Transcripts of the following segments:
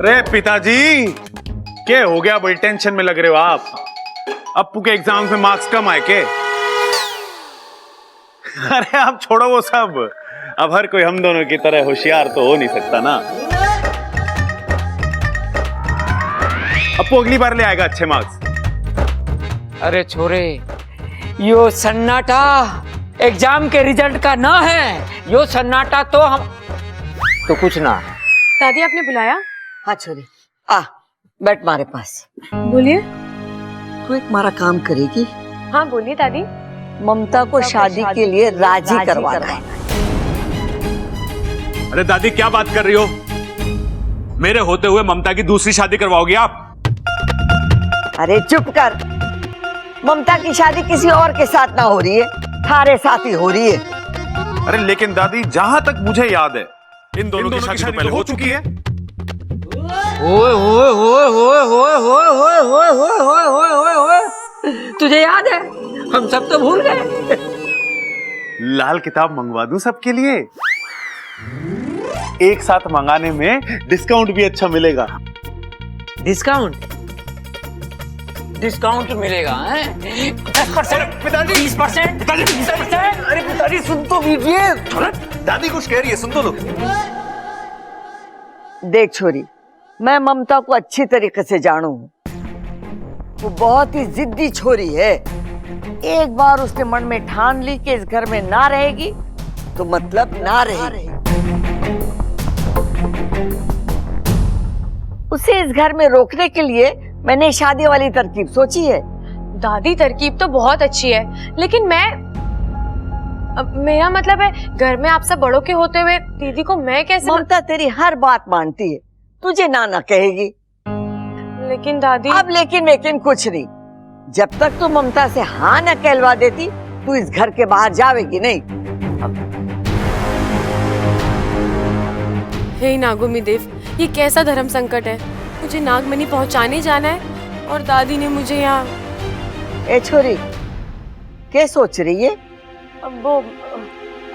अरे पिताजी, क्या हो गया? बड़ी टेंशन में लग रहे हो आप। अप्पू के एग्जाम में मार्क्स कम आए के? अरे आप छोड़ो वो सब। अब हर कोई हम दोनों की तरह होशियार तो हो नहीं सकता ना। अप्पू अगली बार ले आएगा अच्छे मार्क्स। अरे छोरे, यो सन्नाटा एग्जाम के रिजल्ट का ना है। यो सन्नाटा तो हम तो कुछ ना। दादी आपने बुलाया? हाँ छोरी, आ बैठ मारे पास। बोलिए। तू एक मारा काम करेगी? हाँ बोलिए दादी। ममता को शादी के लिए राजी करवाना है। अरे दादी क्या बात कर रही हो? मेरे होते हुए ममता की दूसरी शादी करवाओगी आप? अरे चुप कर। ममता की शादी किसी और के साथ ना हो रही है, थारे साथ ही हो रही है। अरे लेकिन दादी, जहां तक मुझे याद है इन दोनों की शादी तो पहले हो चुकी है। ओए ओए ओए ओए ओए ओए ओए ओए ओए ओए ओए ओए, तुझे याद है? हम सब तो भूल गए। लाल किताब मंगवा दूं सबके लिए? एक साथ मंगाने में डिस्काउंट भी अच्छा मिलेगा। डिस्काउंट? डिस्काउंट मिलेगा हैं? 10%, पिताजी 20%, पिताजी 20%। अरे पिताजी सुन तो लीजिए। दादी कुछ कह रही है, सुन तो लो। देख छोरी, मैं ममता को अच्छी तरीके से जानू हूँ। वो बहुत ही जिद्दी छोरी है। एक बार उसने मन में ठान ली कि इस घर में ना रहेगी तो मतलब ना रहेगी। उसे इस घर में रोकने के लिए मैंने शादी वाली तरकीब सोची है। दादी तरकीब तो बहुत अच्छी है, लेकिन मेरा मतलब है, घर में आप सब बड़ों के होते हुए दीदी को मैं कैसे? ममता तेरी हर बात मानती है, तुझे ना कहेगी। लेकिन दादी। अब लेकिन वेकिन कुछ नहीं। जब तक तू ममता से हाँ न कहलवा देती, तू इस घर के बाहर जावेगी नहीं। हे नागोमी देव, ये कैसा धर्म संकट है? मुझे नागमणि पहुंचाने जाना है और दादी ने मुझे यहाँ। ए छोरी, क्या सोच रही है?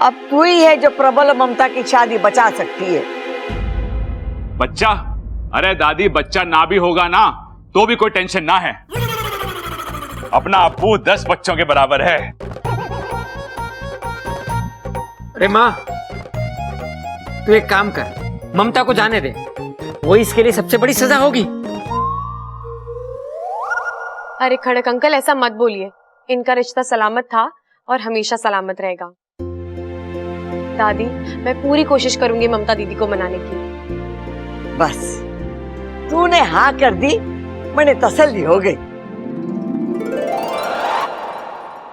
अब तू ही है जो प्रबल ममता की शादी बचा सकती है। बच्चा? अरे दादी, बच्चा ना भी होगा ना तो भी कोई टेंशन ना है। अपना अप्पू 10 बच्चों के बराबर है। अरे माँ, तू एक काम कर, ममता को जाने दे। वो इसके लिए सबसे बड़ी सजा होगी। अरे खड़क अंकल, ऐसा मत बोलिए। इनका रिश्ता सलामत था और हमेशा सलामत रहेगा। दादी, मैं पूरी कोशिश करूंगी ममता दीदी को मनाने की। बस तूने हाँ कर दी, मैंने तसल्ली हो गई।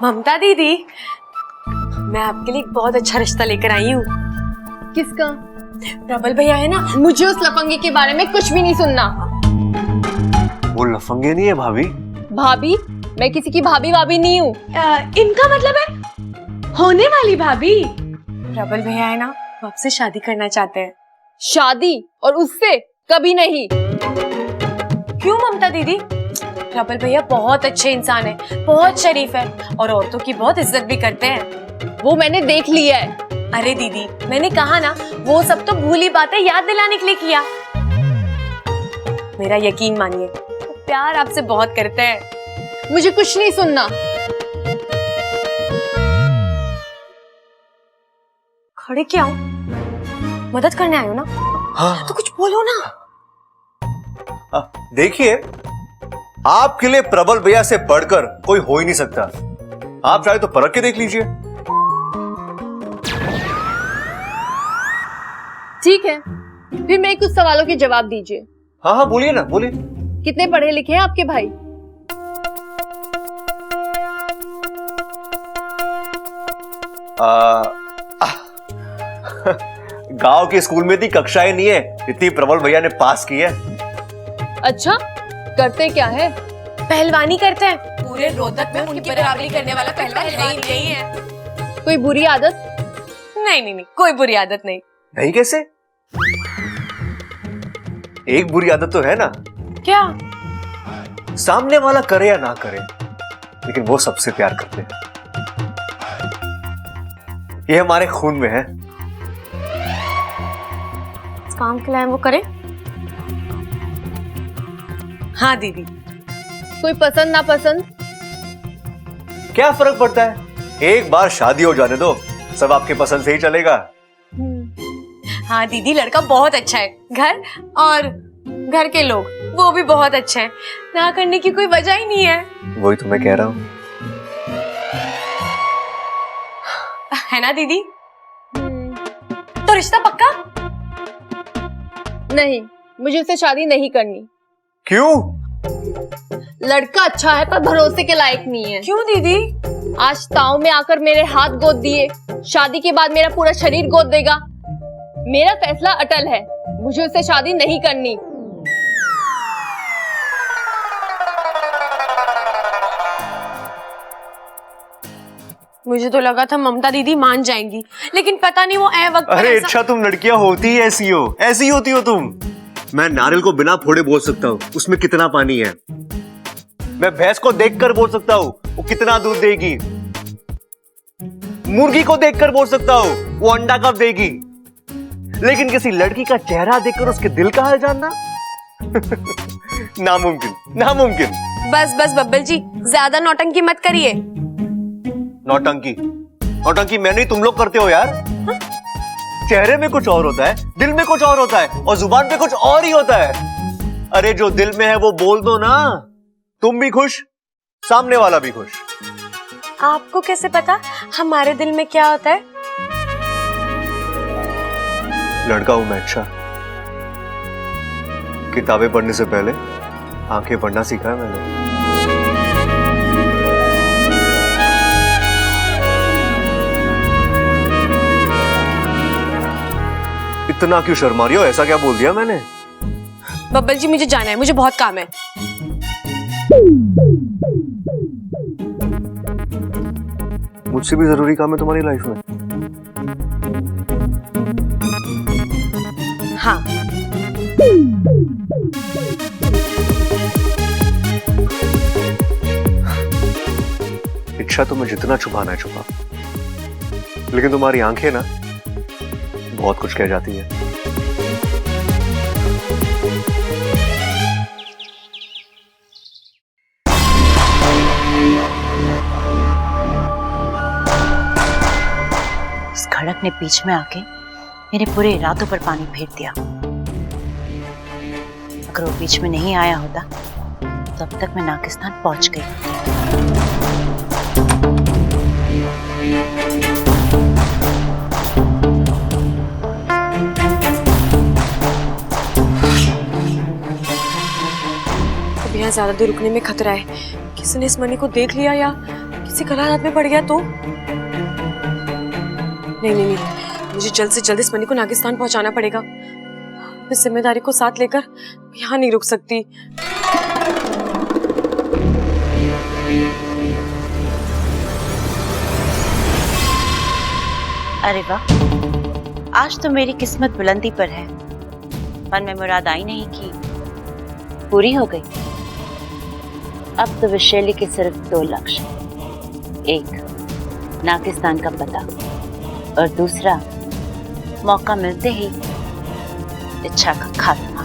ममता दीदी, मैं आपके लिए एक बहुत अच्छा रिश्ता लेकर आई हूँ। किसका? प्रबल भैया है ना। मुझे उस लफंगे के बारे में कुछ भी नहीं सुनना। वो लफंगे नहीं है भाभी। भाभी? मैं किसी की भाभी भाभी नहीं हूँ। इनका मतलब है होने वाली भाभी। प्रबल भैया है ना, वो आपसे शादी करना चाहते हैं। शादी? और उससे? कभी नहीं। क्यों ममता दीदी? प्रबल भैया बहुत अच्छे इंसान है, बहुत शरीफ है और औरतों की बहुत इज्जत भी करते हैं। वो मैंने देख लिया है। अरे दीदी, मैंने कहा ना, वो सब तो भूली बातें याद दिलाने के लिए किया। मेरा यकीन मानिए, वो प्यार आपसे बहुत करते हैं। मुझे कुछ नहीं सुनना। खड़े क्या हो? मदद करने आए हो ना? हाँ। तो कुछ बोलो ना। देखिए, आपके लिए प्रबल भैया से बढ़कर कोई हो ही नहीं सकता। आप चाहे तो परख के देख लीजिए। ठीक है, फिर मेरे कुछ सवालों के जवाब दीजिए। हाँ हाँ, बोलिए ना, बोलिए। कितने पढ़े लिखे हैं आपके भाई? गांव के स्कूल में इतनी कक्षाएं नहीं है इतनी प्रबल भैया ने पास की है। अच्छा, करते क्या है? पहलवानी करते हैं। पूरे रोहतक में उनकी बराबरी करने वाला पहलवान नहीं है। कोई बुरी आदत? नहीं, कोई बुरी आदत नहीं। नहीं कैसे? एक बुरी आदत तो है ना। क्या? सामने वाला करे या ना करे, लेकिन वो सबसे प्यार करते हैं। ये हमारे खून में है। काम खिलाएं वो करे। हाँ दीदी। कोई पसंद ना पसंद? क्या फर्क पड़ता है, एक बार शादी हो जाने दो, सब आपके पसंद से ही चलेगा। हाँ दीदी, लड़का बहुत अच्छा है, घर और घर के लोग वो भी बहुत अच्छे हैं, ना करने की कोई वजह ही नहीं है। वही तो मैं कह रहा हूँ। है ना दीदी? तो रिश्ता पक्का? नहीं, मुझे उससे शादी नहीं करनी। क्यों? लड़का अच्छा है पर भरोसे के लायक नहीं है। क्यों दीदी? आज ताऊ में आकर मेरे हाथ गोद दिए, शादी के बाद मेरा पूरा शरीर गोद देगा। मेरा फैसला अटल है, मुझे उससे शादी नहीं करनी। मुझे तो लगा था ममता दीदी मान जाएंगी, लेकिन पता नहीं वो वक्त पर अरे ऐसा... अच्छा, तुम लड़कियां होती ही ऐसी हो, ऐसी होती हो तुम। मैं नारियल को बिना फोड़े बोल सकता हूँ उसमें कितना पानी है। मैं भैंस को देखकर बोल सकता हूँ वो कितना दूध देगी। मुर्गी को देखकर बोल सकता हूँ वो अंडा कब देगी। लेकिन किसी लड़की का चेहरा देखकर उसके दिल का हाल जानना नामुमकिन, नामुमकिन। बस बस बब्बल जी, ज्यादा नौटंकी मत करिए। नौटंकी? नौटंकी मैं नहीं, तुम लोग करते हो यार। चेहरे में कुछ और होता है, दिल में कुछ और होता है, और जुबान पे कुछ और ही होता है। अरे जो दिल में है वो बोल दो ना, तुम भी खुश, सामने वाला भी खुश। आपको कैसे पता हमारे दिल में क्या होता है? लड़का हूं मैं, अच्छा। किताबें पढ़ने से पहले आंखें पढ़ना सीखा है मैंने। इतना क्यों शर्मा रही हो? ऐसा क्या बोल दिया मैंने? बब्बल जी मुझे जाना है, मुझे बहुत काम है। मुझसे भी जरूरी काम है तुम्हारी लाइफ में? हाँ। इच्छा तुम्हें जितना छुपाना है छुपा, लेकिन तुम्हारी आंखें ना बहुत कुछ कह जाती है। उस खड़क ने बीच में आके मेरे पूरे इरादों पर पानी फेर दिया। अगर वो बीच में नहीं आया होता तो अब तक मैं नाकिस्तान पहुंच गई। अब यहाँ ज्यादा देर रुकने में खतरा है, किसी ने इस मनी को देख लिया या किसी गलत हाथ में पड़ गया तो। नहीं नहीं नहीं, मुझे जल्द से जल्द इस मनी को नागिस्तान पहुंचाना पड़ेगा। इस जिम्मेदारी को साथ लेकर यहाँ नहीं रुक सकती। अरे वाह, आज तो मेरी किस्मत बुलंदी पर है। मन में मुराद आई नहीं की पूरी हो गई। अब तो विशैली के सिर्फ 2 लक्ष्य, एक नाकिस्तान का पता और दूसरा मौका मिलते ही इच्छा का खात्मा।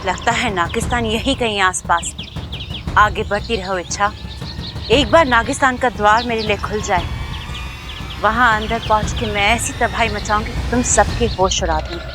लगता है नागिस्तान यही कहीं आसपास। आगे बढ़ती रहो इच्छा, एक बार नागिस्तान का द्वार मेरे लिए खुल जाए, वहां अंदर पहुंच के मैं ऐसी तबाही मचाऊंगी तुम सबके होश उड़ा दूंगी।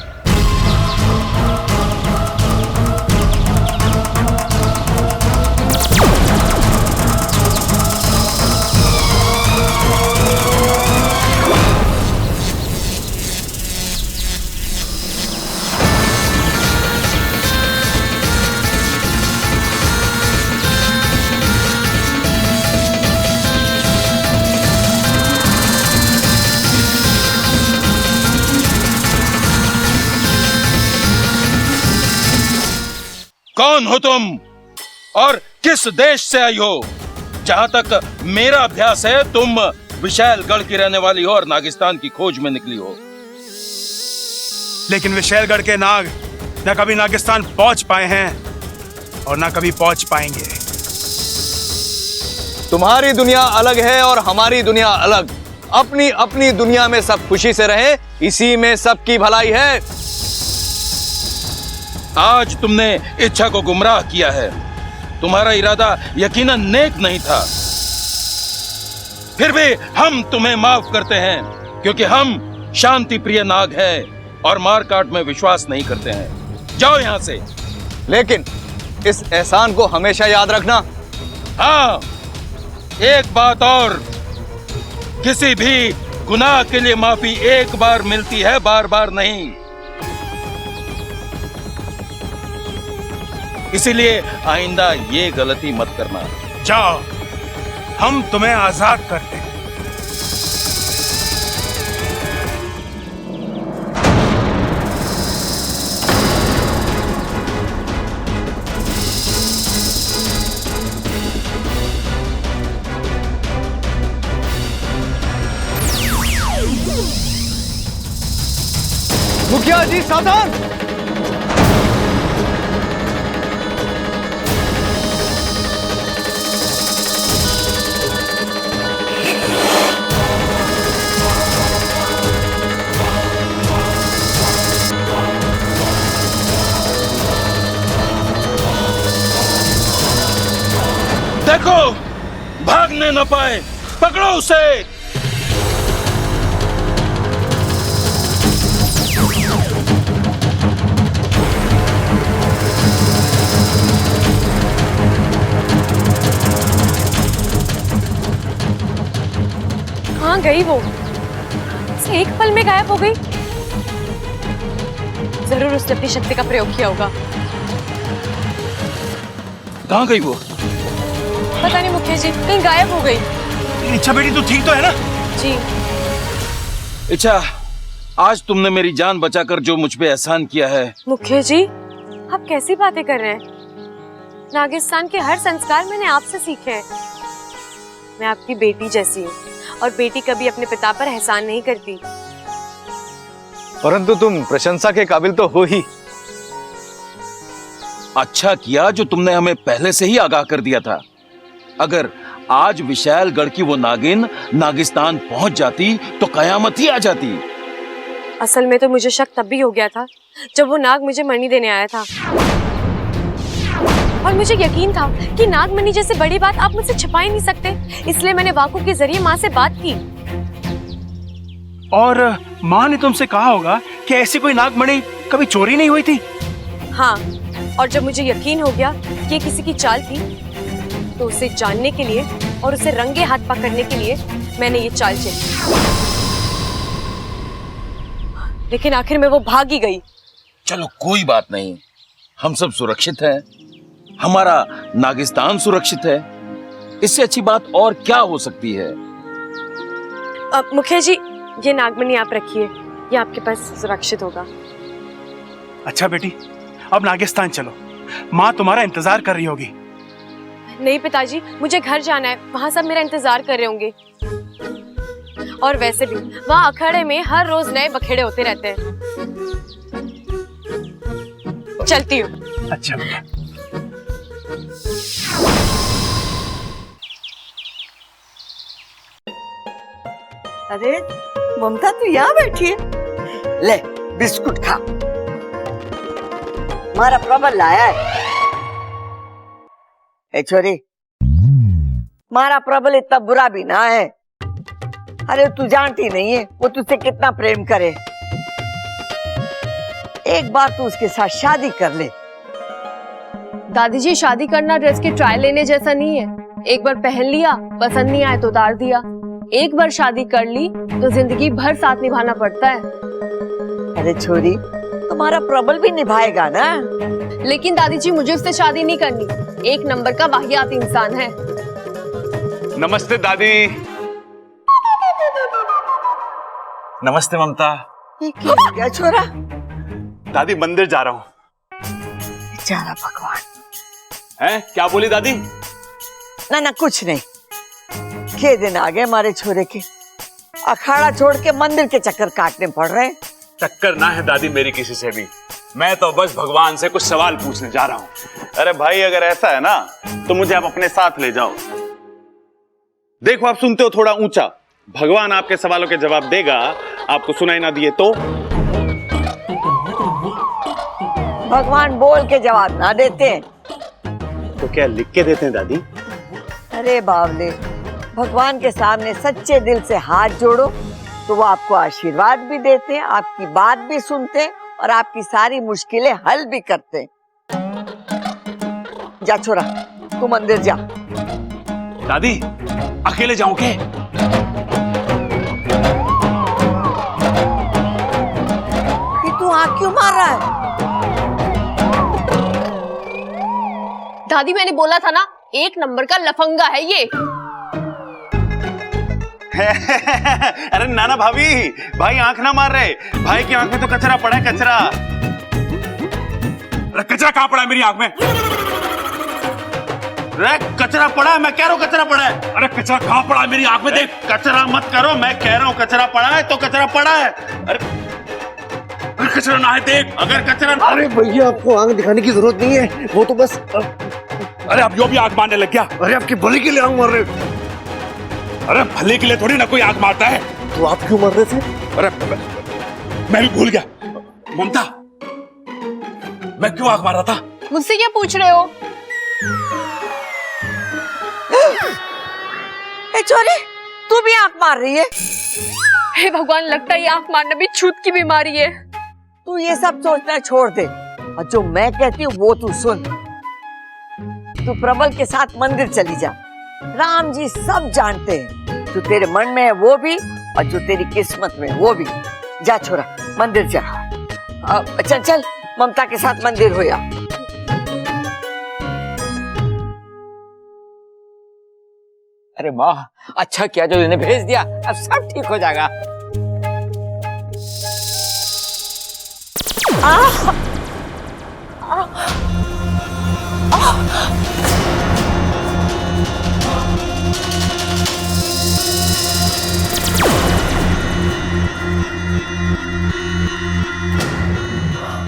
कौन हो तुम और किस देश से आई हो? जहां तक मेरा अभ्यास है, तुम विशालगढ़ की रहने वाली हो और नागिस्तान की खोज में निकली हो। लेकिन विशालगढ़ के नाग न कभी नागिस्तान पहुंच पाए हैं और न कभी पहुंच पाएंगे। तुम्हारी दुनिया अलग है और हमारी दुनिया अलग। अपनी अपनी दुनिया में सब खुशी से रहे, इसी में सबकी भलाई है। आज तुमने इच्छा को गुमराह किया है। तुम्हारा इरादा यकीनन नेक नहीं था। फिर भी हम तुम्हें माफ करते हैं, क्योंकि हम शांति प्रिय नाग हैं और मार काट में विश्वास नहीं करते हैं। जाओ यहां से। लेकिन इस एहसान को हमेशा याद रखना। हाँ, एक बात और, किसी भी गुनाह के लिए माफी एक बार मिलती है, बार बार नहीं। इसीलिए आइंदा ये गलती मत करना। जाओ, हम तुम्हें आजाद करते हैं। मुखिया जी सावधान। देखो, भागने न पाए, पकड़ो उसे। कहाँ गई वो? से एक पल में गायब हो गई। जरूर उसने अपनी शक्ति का प्रयोग किया होगा। कहाँ गई वो? पता नहीं मुखिया जी, कहीं गायब हो गई। इच्छा बेटी तू ठीक तो है ना? जी। इच्छा, आज तुमने मेरी जान बचाकर जो मुझ पे एहसान किया है। मुखिया जी, आप कैसी बातें कर रहे हैं? नागिस्तान के हर संस्कार मैंने आपसे सीखे हैं। मैं आपकी बेटी जैसी हूँ और बेटी कभी अपने पिता पर एहसान नहीं करती। परंतु तुम प्रशंसा के काबिल तो हो ही। अच्छा किया जो तुमने हमें पहले से ही आगाह कर दिया था। अगर आज विशालगढ़ की वो नागिन नागिस्तान पहुंच जाती तो कयामत ही आ जाती। असल में तो मुझे शक तब भी हो गया था जब वो नाग मुझे मणि देने आया था, और मुझे यकीन था कि नागमणि जैसे बड़ी बात आप मुझसे छिपा ही नहीं सकते। इसलिए मैंने वाकु के जरिए माँ से बात की। और माँ ने तुमसे कहा होगा कि ऐसी कोई नागमणि कभी चोरी नहीं हुई थी। हाँ, और जब मुझे यकीन हो गया कि ये किसी की चाल थी, तो उसे जानने के लिए और उसे रंगे हाथ पकड़ने के लिए मैंने ये चाल चली। लेकिन आखिर में वो भाग ही गई। चलो कोई बात नहीं, हम सब सुरक्षित हैं, हमारा नागिस्तान सुरक्षित है। इससे अच्छी बात और क्या हो सकती है? मुखिया जी, ये नागमणि आप रखिए, ये आपके पास सुरक्षित होगा। अच्छा बेटी, अब नागिस्तान चलो, माँ तुम्हारा इंतजार कर रही होगी। नहीं पिताजी, मुझे घर जाना है, वहाँ सब मेरा इंतजार कर रहे होंगे। और वैसे भी वहाँ अखाड़े में हर रोज नए बखेड़े होते रहते हैं। चलती हूँ। अच्छा बेटा। अरे ममता तू यहाँ बैठी है, ले बिस्कुट खा। मारा प्रबल लाया है। ए छोरी, मारा प्रबल इतना बुरा भी ना है। अरे तू जानती नहीं है वो तुझसे कितना प्रेम करे। एक बार तू उसके साथ शादी कर ले। दादी जी, शादी करना ड्रेस के ट्रायल लेने जैसा नहीं है। एक बार पहन लिया, पसंद नहीं आया तो उतार दिया। एक बार शादी कर ली तो जिंदगी भर साथ निभाना पड़ता है। अरे छोरी, तुम्हारा प्रबल भी निभाएगा ना। लेकिन दादी जी, मुझे उससे शादी नहीं करनी। एक नंबर का वाहियात इंसान है। नमस्ते दादी। नमस्ते ममता। ये क्या छोरा? दादी मंदिर जा रहा हूँ। बेचारा भगवान। हैं? क्या बोली दादी? ना ना कुछ नहीं। के दिन आ गए हमारे छोरे के, अखाड़ा छोड़ के मंदिर के चक्कर काटने पड़ रहे हैं। टक्कर ना है दादी मेरी किसी से भी, मैं तो बस भगवान से कुछ सवाल पूछने जा रहा हूँ। अरे भाई अगर ऐसा है ना तो मुझे आप अपने साथ ले जाओ। देखो आप सुनते हो थोड़ा ऊंचा, भगवान आपके सवालों के जवाब देगा, आपको सुनाई ना दिए तो? भगवान बोल के जवाब ना देते हैं तो क्या लिख के देते हैं दादी? अरे बावले, भगवान के सामने सच्चे दिल से हाथ जोड़ो तो वो आपको आशीर्वाद भी देते हैं, आपकी बात भी सुनते हैं और आपकी सारी मुश्किलें हल भी करते हैं। जा छोरा, तू मंदिर जा। दादी अकेले जाऊं के? तू आँख क्यों मार रहा है? दादी मैंने बोला था ना, एक नंबर का लफंगा है ये। अरे नाना भाभी, भाई आंख ना मार रहे, भाई की आंख में तो कचरा पड़ा है, कचरा। अरे कचरा कहाँ पड़ा है मेरी आंख में? अरे कचरा पड़ा है, मैं कह रहा हूँ कचरा पड़ा है। अरे कचरा कहाँ पड़ा है मेरी आंख में? देख। कचरा मत करो, मैं कह रहा हूँ कचरा पड़ा है तो कचरा पड़ा है। अरे कचरा ना है, देख। अगर कचरा, अरे भैया आपको आंख दिखाने की जरूरत नहीं है, वो तो बस अरे अब यो भी आंख मारने लग गया। अरे आपकी भले के लिए आंख मार रहे। अरे भले के लिए थोड़ी ना कोई आंख मारता है। तो आप क्यों मार रहे थे? अरे मैं भी भूल गया। ममता, मैं क्यों आंख मार रहा था? मुझसे क्या पूछ रहे हो? ए छोरी, तू भी आंख मार रही है? हे भगवान, लगता है ये आंख मारना भी छूत की बीमारी है। तू ये सब सोचना छोड़ दे और जो मैं कहती हूँ वो तू सुन। तू प्रबल के साथ मंदिर चली जा। राम जी सब जानते हैं, जो तेरे मन में है वो भी और जो तेरी किस्मत में है वो भी। जा छोरा, मंदिर जा। चल चल, ममता के साथ मंदिर हो जा। अरे माँ, अच्छा किया जो इन्हें भेज दिया, अब सब ठीक हो जाएगा।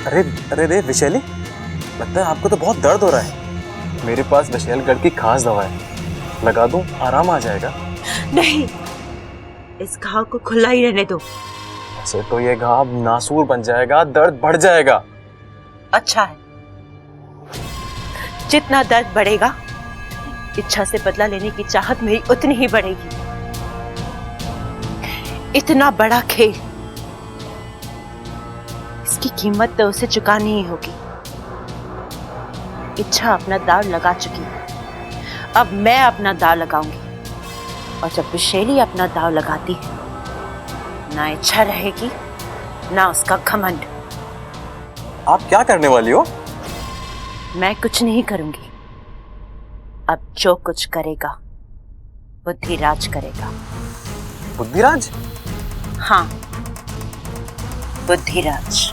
अरे अरे रे विशैली, लगता है आपको तो बहुत दर्द हो रहा है। मेरे पास विशैलगढ़ की खास दवा है, लगा दूं, आराम आ जाएगा। नहीं, इस घाव को खुला ही रहने दो। ऐसे तो ये घाव नासूर बन जाएगा, दर्द बढ़ जाएगा। अच्छा है, जितना दर्द बढ़ेगा, इच्छा से बदला लेने की चाहत मेरी उतनी ही बढ़ेगी। इतना बड़ा खेल, इसकी कीमत तो उसे चुकानी ही होगी। इच्छा अपना दाव लगा चुकी है, अब मैं अपना दाव लगाऊंगी। और जब विशैली अपना दाव लगाती है, ना इच्छा रहेगी ना उसका घमंड। आप क्या करने वाली हो? मैं कुछ नहीं करूंगी, अब जो कुछ करेगा बुद्धिराज करेगा। बुद्धिराज? हाँ, बुद्धिराज।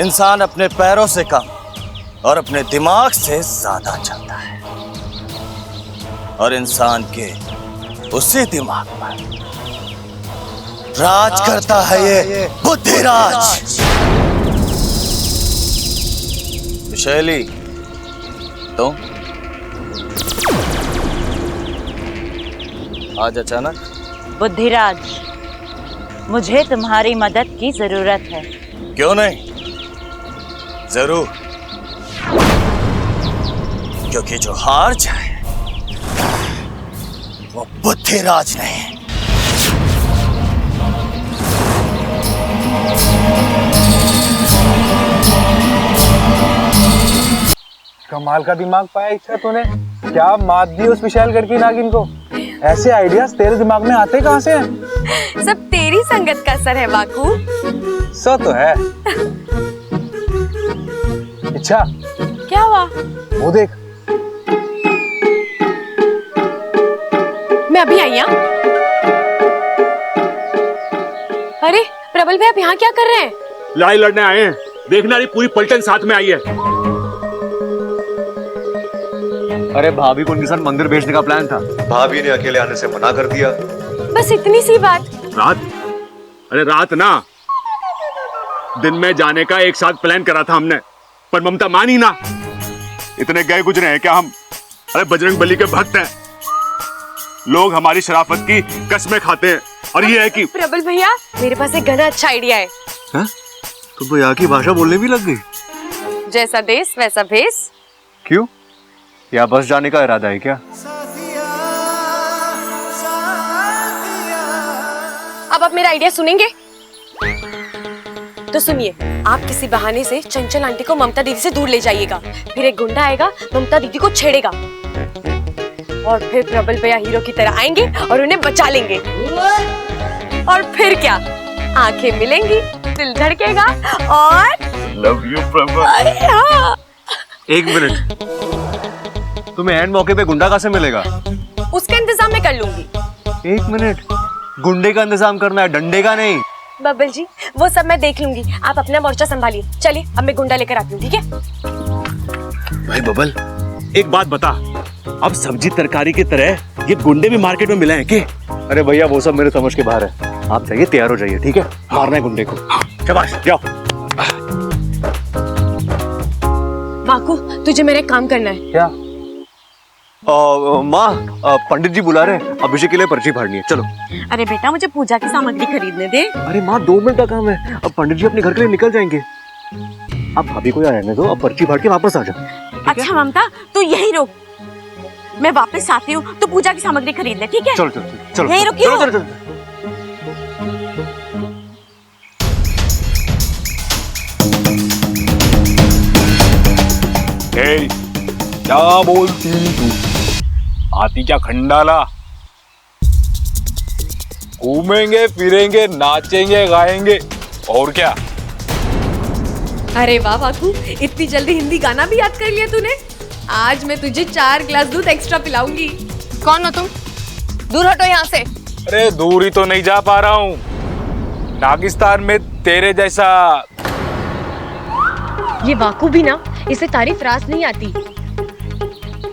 इंसान अपने पैरों से कम और अपने दिमाग से ज्यादा चलता है, और इंसान के उसी दिमाग पर राज करता है ये बुद्धिराज। विशैली, तुम आज अचानक? बुद्धिराज, मुझे तुम्हारी मदद की जरूरत है। क्यों नहीं, जरूर। क्योंकि जो हार जाए वो बुद्धिराज नहीं। कमाल का दिमाग पाया इच्छा तूने। क्या मात दी उस विशालगढ़ की नागिन को। ऐसे आइडियाज तेरे दिमाग में आते कहाँ से हैं? सब तेरी संगत का असर है बाकू। सो तो है। इच्छा, क्या हुआ? वो देख। मैं अभी आई हूँ। अरे प्रबल भैया, आप यहाँ क्या कर रहे हैं? लड़ाई लड़ने आए हैं। देखना, रही पूरी पलटन साथ में आई है। अरे भाभी को उनके साथ मंदिर भेजने का प्लान था, भाभी ने अकेले आने से मना कर दिया। बस इतनी सी बात। रात? अरे रात ना, दिन में जाने का एक साथ प्लान करा था हमने, पर ममता मानी ना। इतने गए गुजरे हैं क्या हम? अरे बजरंग बली के भक्त हैं, लोग हमारी शराफत की कस्में खाते हैं, और ये है कि प्रबल भैया, मेरे पास एक घना अच्छा आइडिया है। हाँ? तो यहाँ की भाषा बोलने भी लग गई। जैसा देश वैसा भेष। क्यों? या बस जाने का इरादा है क्या? अब आप मेरा आइडिया सुनेंगे? तो सुनिए, आप किसी बहाने से चंचल आंटी को ममता दीदी से दूर ले जाइएगा। फिर एक गुंडा आएगा, ममता दीदी को छेड़ेगा, और फिर प्रबल भैया हीरो की तरह आएंगे और उन्हें बचा लेंगे। और फिर क्या, आंखें मिलेंगी, दिल धड़केगा, और लव यू प्रबल। अरे हाँ। एक मिनट, तुम्हें एंड मौके पे गुंडा कहाँ से मिलेगा? उसका इंतजाम मैं कर लूंगी। एक मिनट, गुंडे का इंतजाम करना है, डंडे का नहीं। बबल जी, वो सब मैं देख लूंगी, आप अपना मोर्चा संभालिए। चलिए, अब मैं गुंडा लेकर आती हूँ, ठीक है? भाई बबल, एक बात बता, अब सब्जी तरकारी की तरह ये गुंडे भी मार्केट में मिले हैं क्या? अरे भैया, वो सब मेरे समझ के बाहर है। आप जाइए, तैयार हो जाइए, ठीक है? मारना है गुंडे को। शाबाश, जाओ। बाकू, तुझे मेरा एक काम करना है। क्या? माँ, पंडित जी बुला रहे हैं, अभिषेक के लिए पर्ची फाड़नी है, चलो। अरे बेटा, मुझे पूजा की सामग्री खरीदने दे। अरे माँ, 2 मिनट का काम है, अब पंडित जी अपने घर के लिए निकल जाएंगे। अब भाभी को यहाँ रहने दो, अब पर्ची फाड़ के वापस आ जाओ। अच्छा ममता, तू यही रुक, मैं वापस आती हूँ तो पूजा की सामग्री खरीद ले, ठीक है? चलो चलो चलो, यहीं रुकियो। चलो चलो चलो। क्या बोलती तू? आती क्या खंडाला? घूमेंगे फिरेंगे, नाचेंगे गाएंगे, और क्या? अरे वाह बाकू, इतनी जल्दी हिंदी गाना भी याद कर लिया तूने। आज मैं तुझे 4 ग्लास दूध एक्स्ट्रा पिलाऊंगी। कौन हो तुम? दूर हटो यहाँ से। अरे दूर ही तो नहीं जा पा रहा हूँ, नागिस्तान में तेरे जैसा। ये बाकू भी ना, इसे तारीफ रास नहीं आती।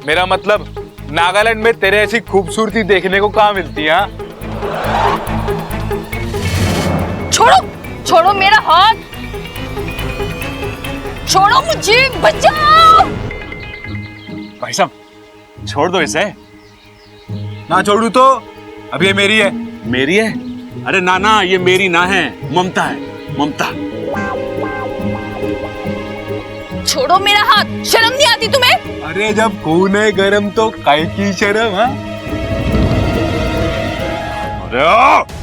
मेरा मतलब, नागालैंड में तेरे ऐसी खूबसूरती देखने को कहाँ मिलती है? छोड़ो, छोड़ो मेरा हाथ, छोड़ो मुझे, बचाओ। भाई साहब, छोड़ दो इसे। ना छोड़ू तो? अब ये मेरी है। मेरी है? अरे नाना, ये मेरी ना है, ममता है, ममता। छोड़ो मेरा हाथ, शर्म नहीं आती तुम्हें? अरे जब खून है गरम तो काय की शर्म? हाँ, अरे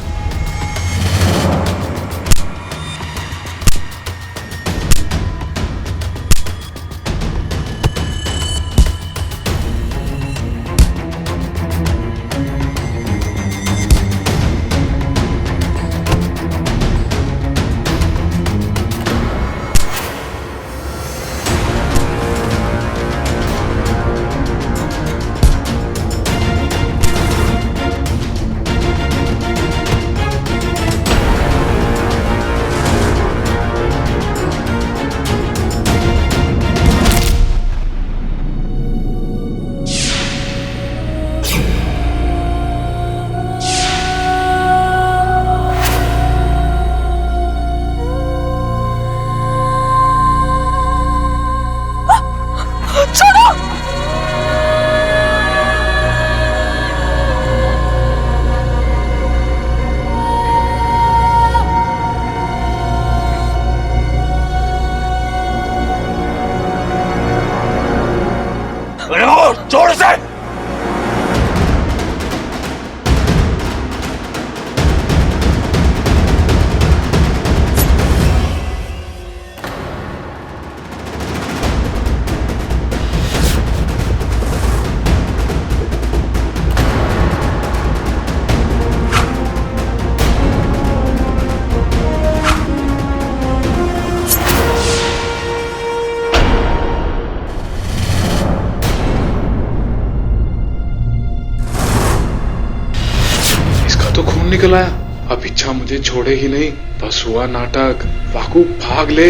निकल आया। अब इच्छा मुझे छोड़े ही नहीं। बस हुआ नाटक। वाकू भाग ले।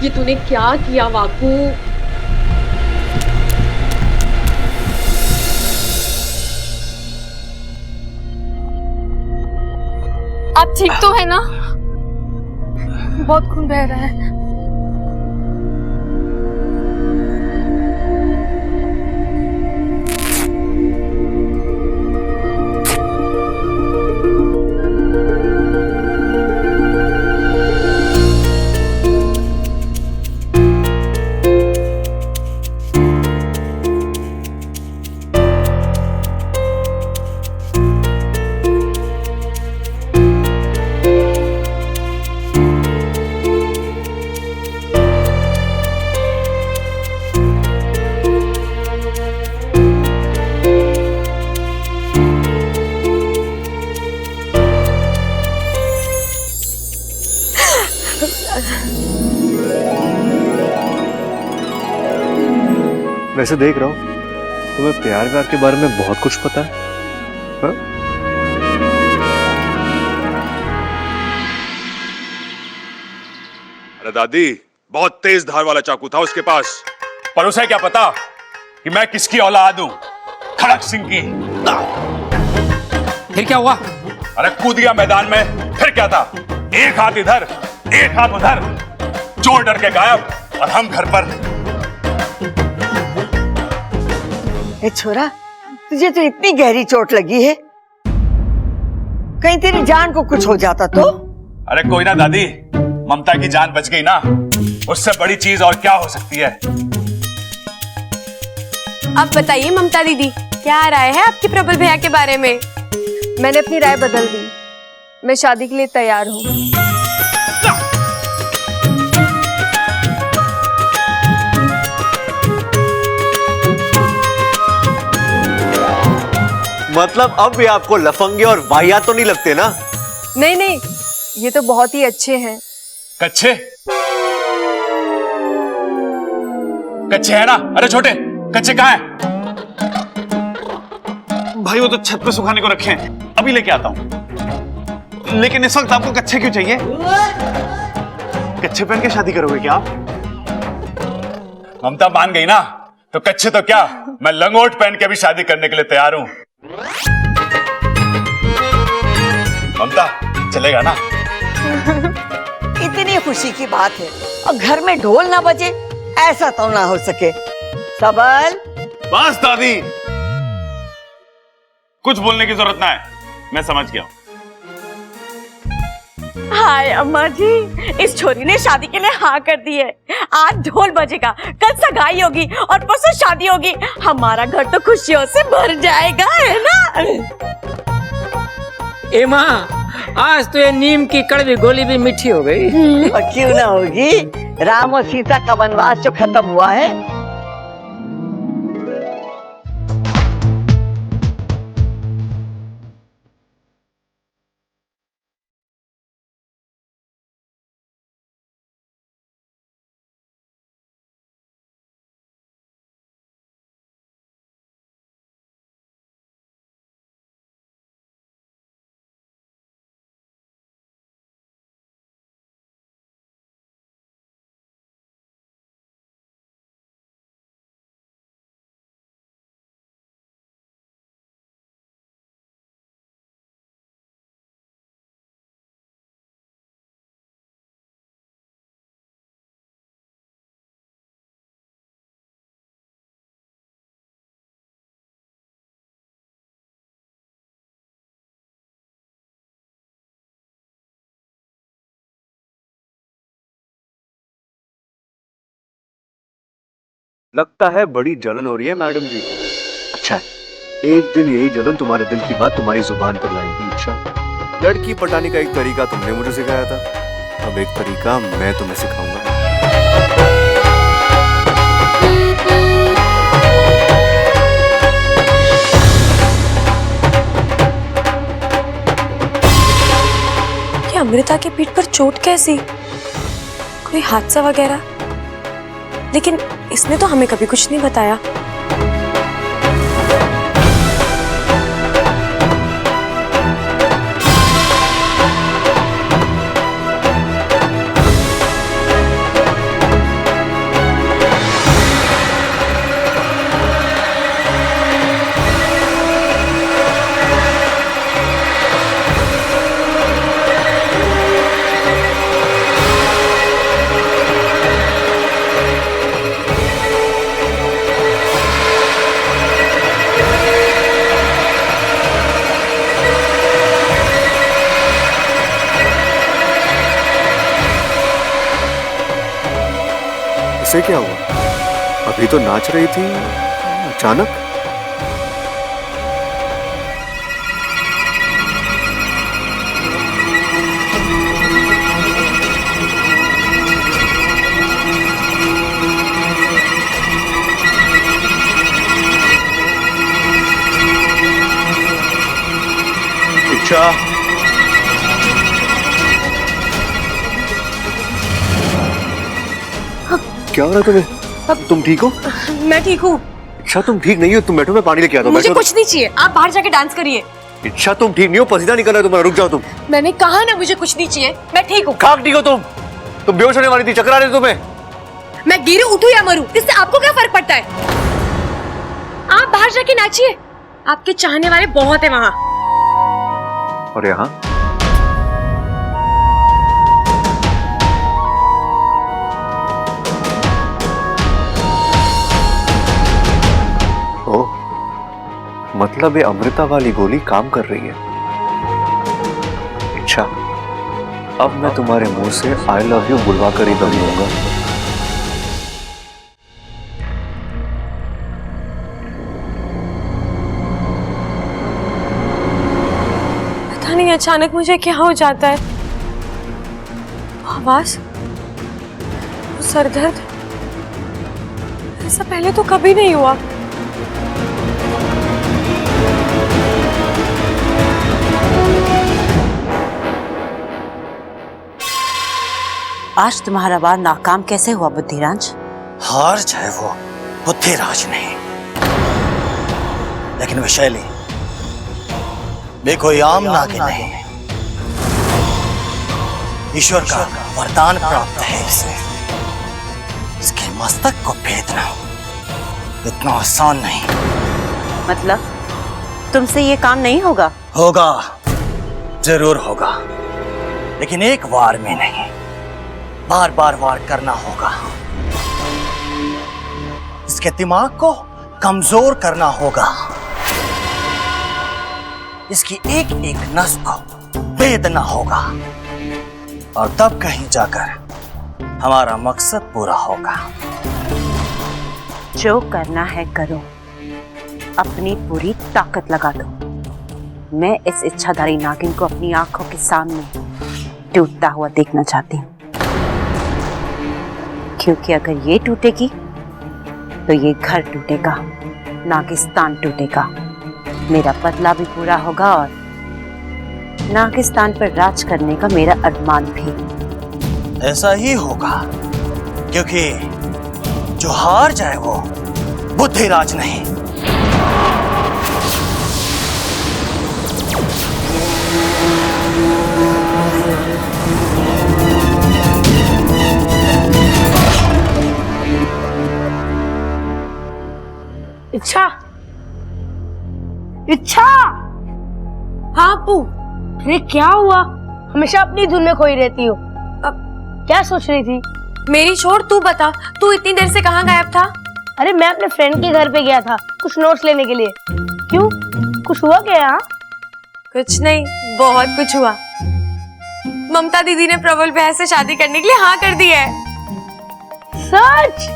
ये तूने क्या किया वाकू? आप ठीक तो है ना? बहुत खून बह रहा है। वैसे देख रहा हूँ तुम्हें प्यार व्यार के बारे में बहुत कुछ पता है। हाँ? अरे दादी, बहुत तेज धार वाला चाकू था उसके पास, पर उसे क्या पता कि मैं किसकी औलाद हूं? खड़क सिंह की। फिर क्या हुआ? अरे कूद गया मैदान में। फिर क्या था? एक हाथ इधर, एक हाथ उधर, चोर डर के गायब और हम घर पर। ए छोरा, तुझे तो इतनी गहरी चोट लगी है, कहीं तेरी जान को कुछ हो जाता तो? अरे कोई ना दादी, ममता की जान बच गई ना, उससे बड़ी चीज और क्या हो सकती है। अब बताइए ममता दीदी, क्या राय है आपकी प्रबल भैया के बारे में? मैंने अपनी राय बदल दी। मैं शादी के लिए तैयार हूँ। मतलब अब भी आपको लफंगे और वाहियात तो नहीं लगते ना? नहीं नहीं, ये तो बहुत ही अच्छे हैं। कच्चे? कच्चे है ना? अरे छोटे, कच्चे कहाँ हैं? भाई वो तो छत पे सुखाने को रखे हैं, अभी लेके आता हूं। लेकिन इस वक्त आपको कच्चे क्यों चाहिए? कच्चे पहन के शादी करोगे क्या आप? ममता मान गई ना, तो कच्चे तो क्या, मैं लंगोट पहन के भी शादी करने के लिए तैयार हूं। ममता, चलेगा ना? इतनी खुशी की बात है और घर में ढोल ना बजे, ऐसा तो ना हो सके। सबल, बस दादी, कुछ बोलने की जरूरत ना है, मैं समझ गया। हाय अम्मा जी, इस छोरी ने शादी के लिए हाँ कर दी है। आज ढोल बजेगा, कल सगाई होगी और परसों शादी होगी। हमारा घर तो खुशियों से भर जाएगा, है ना? ए माँ, आज तो ये नीम की कड़वी गोली भी मीठी हो गई। और क्यों ना होगी, राम और सीता का वनवास जो खत्म हुआ है। लगता है बड़ी जलन हो रही है मैडम जी। अच्छा है, एक दिन यही जलन तुम्हारे दिल की बात तुम्हारी जुबान पर लाएगी। अच्छा, लड़की पटाने का एक तरीका तुमने मुझे सिखाया था, अब एक तरीका मैं तुम्हें सिखाऊंगा। कि अमृता के पीठ पर चोट कैसी? कोई हादसा वगैरह? लेकिन इसने तो हमें कभी कुछ नहीं बताया। इससे क्या हुआ? अभी तो नाच रही थी, अचानक। इच्छा, क्या हो रहा है तुम्हें? तुम ठीक हो? मैं ठीक हूँ। इच्छा तुम ठीक नहीं हो, तुम बैठो, मैं पानी लेके आता हूँ। मुझे कुछ नहीं चाहिए, आप बाहर जाके डांस करिए। इच्छा तुम ठीक नहीं हो, पसीना निकल रहा है तुम्हारा, रुक जाओ तुम। मैंने कहा ना मुझे कुछ नहीं चाहिए, मैं ठीक हूँ। खाक ठीक हो तुम बेहोश होने वाली थी, चक्कर आ रहे थे तुम्हें। मैं गिरूं, उठूं या मरूं, इससे आपको क्या फर्क पड़ता है? आप बाहर जाके नाचिए, आपके चाहने वाले बहुत है वहाँ। और यहाँ मतलब ये अमृता वाली गोली काम कर रही है। अच्छा, अब मैं तुम्हारे मुंह से आई लव यू बुलवा कर ही दम लूंगा। पता नहीं अचानक मुझे क्या हो जाता है। आवाज, सरदर्द, ऐसा पहले तो कभी नहीं हुआ। आज तुम्हारा वार नाकाम कैसे हुआ बुद्धिराज? हार जाए वो बुद्धिराज नहीं, लेकिन विशैली वे कोई आम नागिन नहीं, ईश्वर का वरदान प्राप्त है इसे। इसके मस्तक को भेदना इतना आसान नहीं। मतलब तुमसे ये काम नहीं होगा? होगा, जरूर होगा, लेकिन एक वार में नहीं, बार बार वार करना होगा। इसके दिमाग को कमजोर करना होगा, इसकी एक एक नस को भेदना होगा, और तब कहीं जाकर हमारा मकसद पूरा होगा। जो करना है करो, अपनी पूरी ताकत लगा दो। मैं इस इच्छाधारी नागिन को अपनी आंखों के सामने टूटता हुआ देखना चाहती हूँ, क्योंकि अगर ये टूटेगी तो ये घर टूटेगा, नागिस्तान टूटेगा, मेरा बदला भी पूरा होगा और नागिस्तान पर राज करने का मेरा अरमान भी। ऐसा ही होगा, क्योंकि जो हार जाए वो बुद्धिराज नहीं। इच्छा, इच्छा। हाँ अप्पू। अरे क्या हुआ? हमेशा अपनी धुन में खोई रहती हो। अब क्या सोच रही थी? मेरी छोड़, तू बता, तू इतनी देर से कहाँ गायब था? अरे मैं अपने फ्रेंड के घर पे गया था कुछ नोट्स लेने के लिए। क्यों, कुछ हुआ क्या यहाँ? कुछ नहीं, बहुत कुछ हुआ। ममता दीदी ने प्रबल बहन से शादी करने के लिए हाँ कर दी है। सच?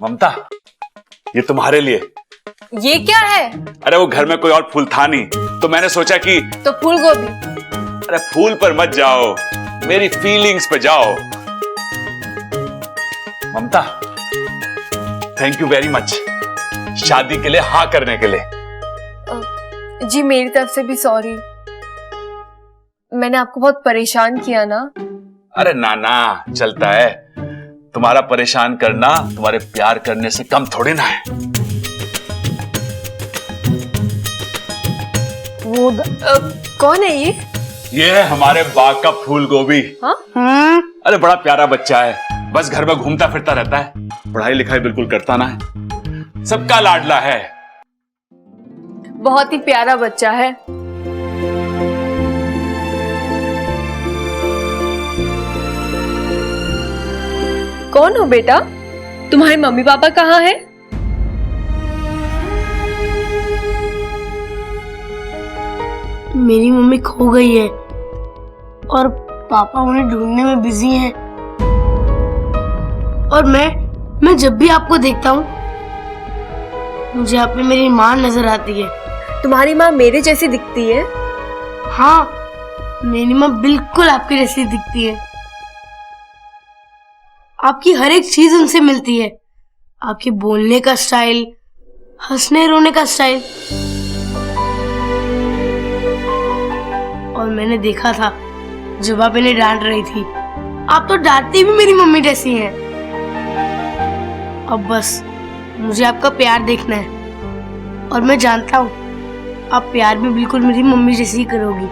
ममता, ये तुम्हारे लिए। ये क्या है? अरे वो घर में कोई और फूल था नहीं, तो मैंने सोचा कि तो फूल गोभी। अरे फूल पर मत जाओ, मेरी फीलिंग्स पे जाओ। ममता, थैंक यू वेरी मच शादी के लिए हाँ करने के लिए। जी मेरी तरफ से भी सॉरी, मैंने आपको बहुत परेशान किया ना। अरे ना, चलता है। तुम्हारा परेशान करना तुम्हारे प्यार करने से कम थोड़ी ना है। वो कौन है ये? ये है हमारे बाग का फूल गोभी। हाँ? अरे बड़ा प्यारा बच्चा है, बस घर में घूमता फिरता रहता है, पढ़ाई लिखाई बिल्कुल करता ना है, सबका लाडला है। बहुत ही प्यारा बच्चा है। कौन हो बेटा? तुम्हारे मम्मी पापा कहाँ हैं? मेरी मम्मी खो गई है और पापा उन्हें ढूंढने में बिजी हैं। और मैं जब भी आपको देखता हूँ मुझे आप में मेरी माँ नजर आती है। तुम्हारी माँ मेरे जैसी दिखती है? हाँ, मेरी माँ बिल्कुल आपके जैसी दिखती है। आपकी हर एक चीज उनसे मिलती है, आपके बोलने का स्टाइल, हंसने रोने का स्टाइल। और मैंने देखा था जब आप इन्हें डांट रही थी, आप तो डांटती भी मेरी मम्मी जैसी हैं। अब बस मुझे आपका प्यार देखना है और मैं जानता हूँ आप प्यार भी बिल्कुल मेरी मम्मी जैसी ही करोगी।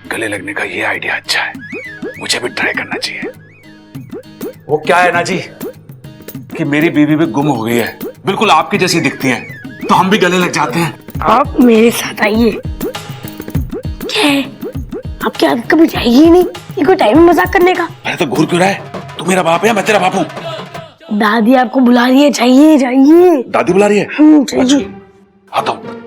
गले लगने का ये आइडिया अच्छा है, मुझे भी ट्राई करना चाहिए। वो क्या है ना जी कि मेरी बीवी भी गुम हो गई है, बिल्कुल आपकी जैसी दिखती है, तो हम भी गले लग जाते हैं। आप मेरे साथ आइए। क्या है, आपकी आदत कभी जाएगी ही नहीं, ये कोई टाइम है मजाक करने का। अरे तो घूर क्यों रहा है? तू मेरा बाप है या मैं तेरा बाप हूँ? दादी आपको बुला रही है, जाइए जाइए। दादी बुला रही है? जाइए। आता हूँ।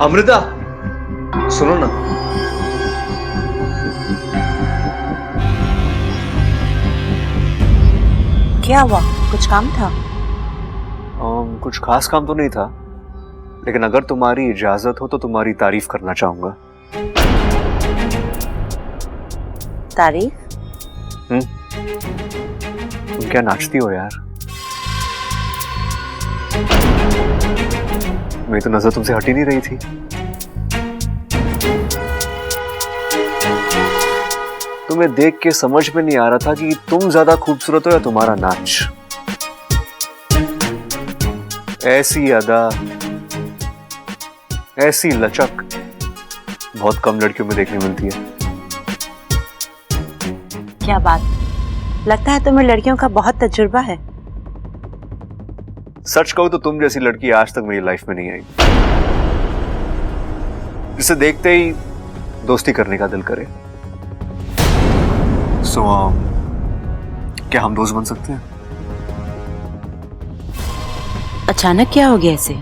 अमृता, सुनो ना। क्या हुआ? कुछ काम था? कुछ खास काम तो नहीं था, लेकिन अगर तुम्हारी इजाजत हो तो तुम्हारी तारीफ करना चाहूंगा। तारीफ? तुम क्या नाचती हो यार? मेरी तो नजर तुमसे हट ही नहीं रही थी। तुम्हें देख के समझ में नहीं आ रहा था कि तुम ज्यादा खूबसूरत हो या तुम्हारा नाच। ऐसी अदा, ऐसी लचक बहुत कम लड़कियों में देखने मिलती है। क्या बात, लगता है तुम्हें लड़कियों का बहुत तजुर्बा है। सच कहूं तो तुम जैसी लड़की आज तक मेरी लाइफ में नहीं आई, जिसे देखते ही दोस्ती करने का दिल करे। क्या हम दोस्त बन सकते हैं? अचानक क्या हो गया ऐसे?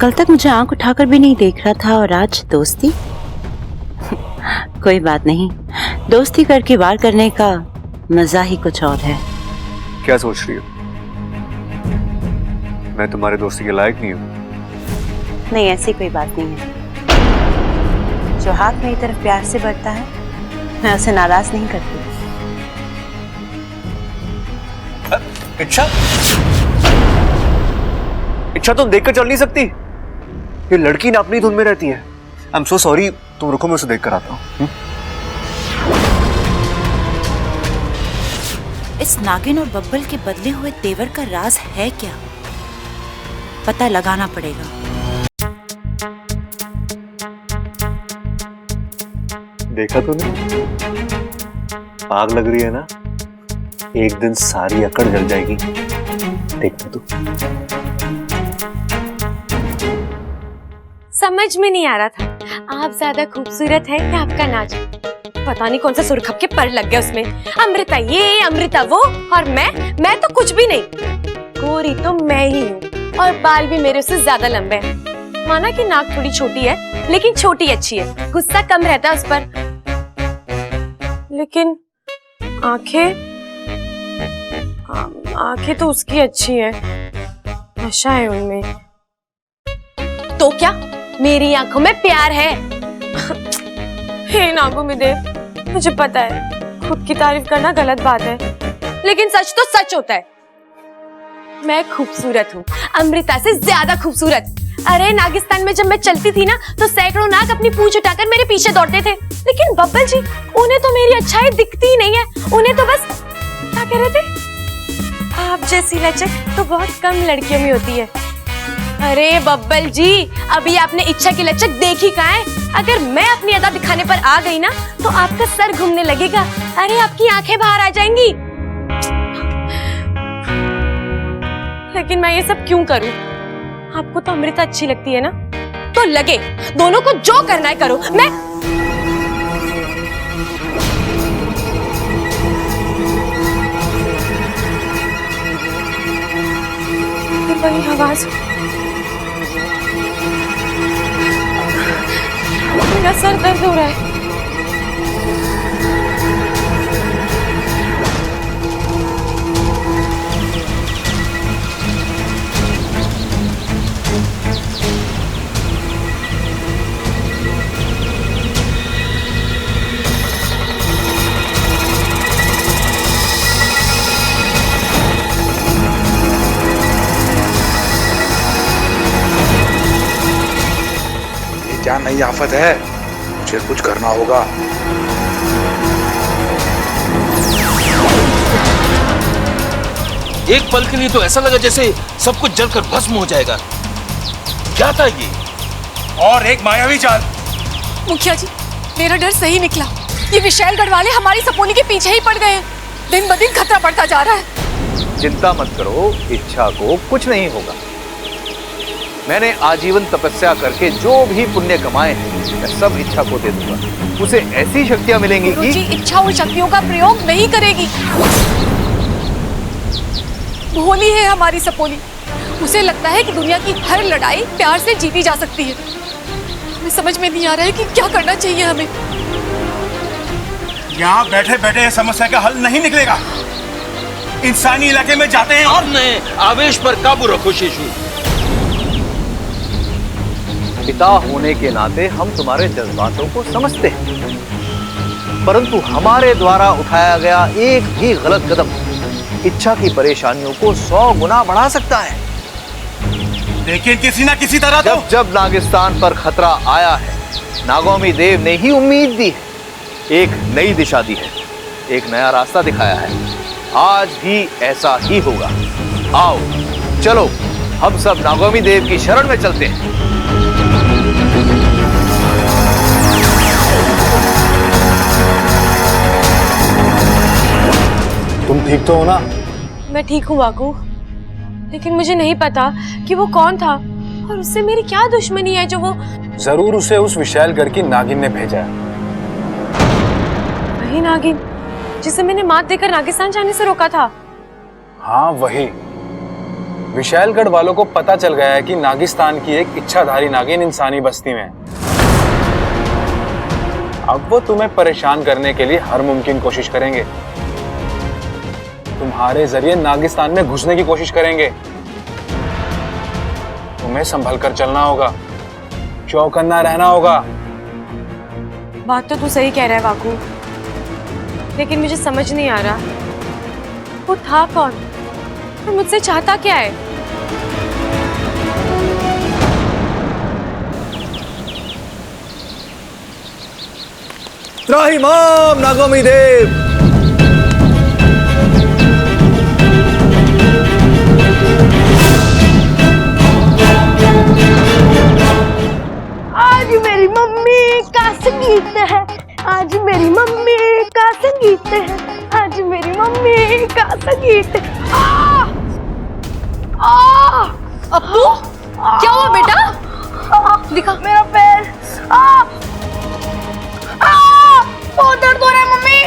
कल तक मुझे आंख उठाकर भी नहीं देख रहा था और आज दोस्ती? कोई बात नहीं, दोस्ती करके वार करने का मजा ही कुछ और है। क्या सोच रही हो? मैं तुम्हारे दोस्ती के लायक नहीं हूं? नहीं, ऐसी कोई बात नहीं है। जो हाथ मेरी तरफ प्यार से बढ़ता है, मैं उसे नाराज नहीं करती। इच्छा तुम देखकर चल नहीं सकती? ये लड़की ना अपनी धुन में रहती है। आई एम सो सॉरी, तुम रुको, मैं उसे देख कर आता हूं। इस नागिन और बब्बल के बदले हुए तेवर का राज है क्या? पता लगाना पड़ेगा। देखा तूने? आग लग रही है ना, एक दिन सारी अकड़ जल जाएगी। देखना तू। समझ में नहीं आ रहा था आप ज्यादा खूबसूरत है या आपका नाच। पता नहीं कौन सा सुरखप के पर लग गया उसमें। अमृता ये, अमृता वो, और मैं तो कुछ भी नहीं। गोरी तो मैं ही हूँ और बाल भी मेरे से ज्यादा लंबे हैं। माना कि नाक थोड़ी छोटी है, लेकिन छोटी अच्छी है। गुस्सा कम रहता है उस पर, लेकिन आंखें तो उसकी अच्छी है, नशा है उनमें। तो क्या मेरी आंखों में प्यार है? हे नागुमिदेव, मुझे पता है खुद की तारीफ करना गलत बात है, लेकिन सच तो सच होता है। मैं खूबसूरत हूँ, अमृता से ज्यादा खूबसूरत। अरे नागिस्तान में जब मैं चलती थी ना, तो सैकड़ों नाग अपनी पूंछ उठाकर मेरे पीछे दौड़ते थे। लेकिन बब्बल जी, उन्हें तो मेरी अच्छाई दिखती ही नहीं है। उन्हें तो बस, क्या कह रहे थे, आप जैसी लचक तो बहुत कम लड़कियों में होती है। अरे बब्बल जी, अभी आपने इच्छा की लचक देखी कहाँ है? अगर मैं अपनी अदा दिखाने पर आ गई ना तो आपका सर घूमने लगेगा। अरे आपकी आंखें बाहर आ जाएंगी। लेकिन मैं ये सब क्यों करूं? आपको तो अमृता अच्छी लगती है ना, तो लगे, दोनों को जो करना है करो। मैं वही आवाज, मेरा सर दर्द हो रहा है। क्या नई आफत है? मुझे कुछ करना होगा। एक पल के लिए तो ऐसा लगा जैसे सब कुछ जलकर भस्म हो जाएगा। क्या था ये? और एक मायावी चाल। मुखिया जी, मेरा डर सही निकला। ये विशालगढ़ वाले हमारी सपोनी के पीछे ही पड़ गए हैं। दिन ब दिन खतरा बढ़ता जा रहा है। चिंता मत करो, इच्छा को कुछ नहीं होगा। मैंने आजीवन तपस्या करके जो भी पुण्य कमाए हैं मैं सब इच्छा को दे दूंगा। उसे ऐसी शक्तियां मिलेंगी कि गुरुजी, इच्छा उन शक्तियों का प्रयोग नहीं करेगी। भोली है हमारी सपोनी। उसे लगता है कि दुनिया की हर लड़ाई प्यार से जीती जा सकती है। हमें समझ में नहीं आ रहा है कि क्या करना चाहिए हमें। यहाँ बैठे बैठे ये समस्या का हल नहीं निकलेगा। इंसानी इलाके में जाते हैं और अपने आवेश पर काबू रखो शिशु। पिता होने के नाते हम तुम्हारे जज्बातों को समझते हैं, परंतु हमारे द्वारा उठाया गया एक भी गलत कदम इच्छा की परेशानियों को 100 गुना बढ़ा सकता है। लेकिन किसी ना किसी तरह जब जब नागिस्तान पर खतरा आया है, नागौमी देव ने ही उम्मीद दी है, एक नई दिशा दी है, एक नया रास्ता दिखाया है। आज भी ऐसा ही होगा। आओ चलो, हम सब नागौमी देव की शरण में चलते हैं। तुम ठीक तो हो ना? मैं ठीक हूँ बाकू, लेकिन मुझे नहीं पता कि वो कौन था और उससे मेरी क्या दुश्मनी है जो वो। जरूर उसे उस विशालगढ़ की नागिन ने भेजा है। वही नागिन जिसे मैंने मात देकर नागिस्तान जाने से रोका था। हाँ वही। विशालगढ़ वालों को पता चल गया है कि नागिस्तान की एक इच्छाधारी नागिन इंसानी बस्ती में है। अब वो तुम्हें परेशान करने के लिए हर मुमकिन कोशिश करेंगे। तुम्हारे जरिए नागिस्तान में घुसने की कोशिश करेंगे। तुम्हें संभल कर चलना होगा, चौकन्ना रहना होगा। बात तो तू सही कह रहा है बाकू, लेकिन मुझे समझ नहीं आ रहा वो था कौन और मुझसे चाहता क्या है। त्राहिमाम नागौमी देव। आज मेरी मम्मी का संगीत है, आज मेरी मम्मी का संगीत है, आज मेरी मम्मी का संगीत है। अप्पू, क्या हुआ बेटा? दिखा। मेरा पैर। बहुत दर्द हो रहा है मम्मी।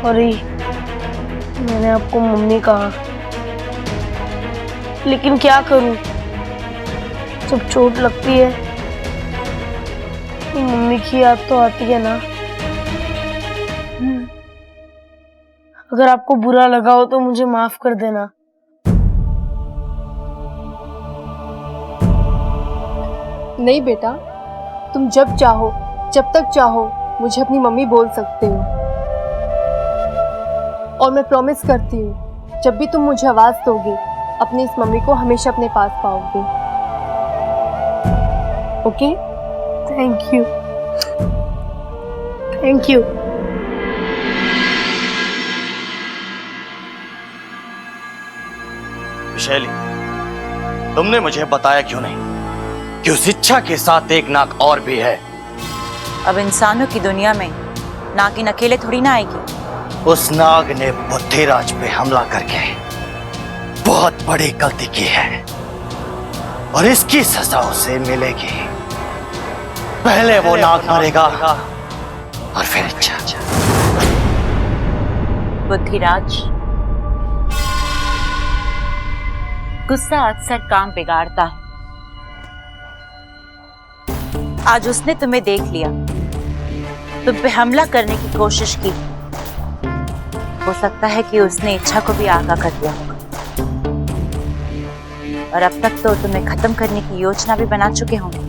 अरे मैंने आपको मम्मी कहा, लेकिन क्या करूं, जब चोट लगती है तो मम्मी की याद तो आती है ना। अगर आपको बुरा लगा हो तो मुझे माफ कर देना। नहीं बेटा, तुम जब चाहो, जब तक चाहो मुझे अपनी मम्मी बोल सकते हो, और मैं प्रॉमिस करती हूँ जब भी तुम मुझे आवाज दोगे अपनी इस मम्मी को हमेशा अपने पास पाओगे। Okay? Thank you, thank you. विशैली, तुमने मुझे बताया क्यों नहीं कि उस इच्छा के साथ एक नाग और भी है? अब इंसानों की दुनिया में नागिन अकेले थोड़ी ना आएगी। उस नाग ने बुद्धिराज पे हमला करके बहुत बड़ी गलती की है और इसकी सजा उसे मिलेगी। पहले वो नाग मरेगा और फिर इच्छा। बुद्धिराज, गुस्सा अक्सर काम बिगाड़ता है। आज उसने तुम्हें देख लिया, तुम पे हमला करने की कोशिश की। हो सकता है कि उसने इच्छा को भी आगाह कर दिया होगा और अब तक तो तुम्हें खत्म करने की योजना भी बना चुके होंगे।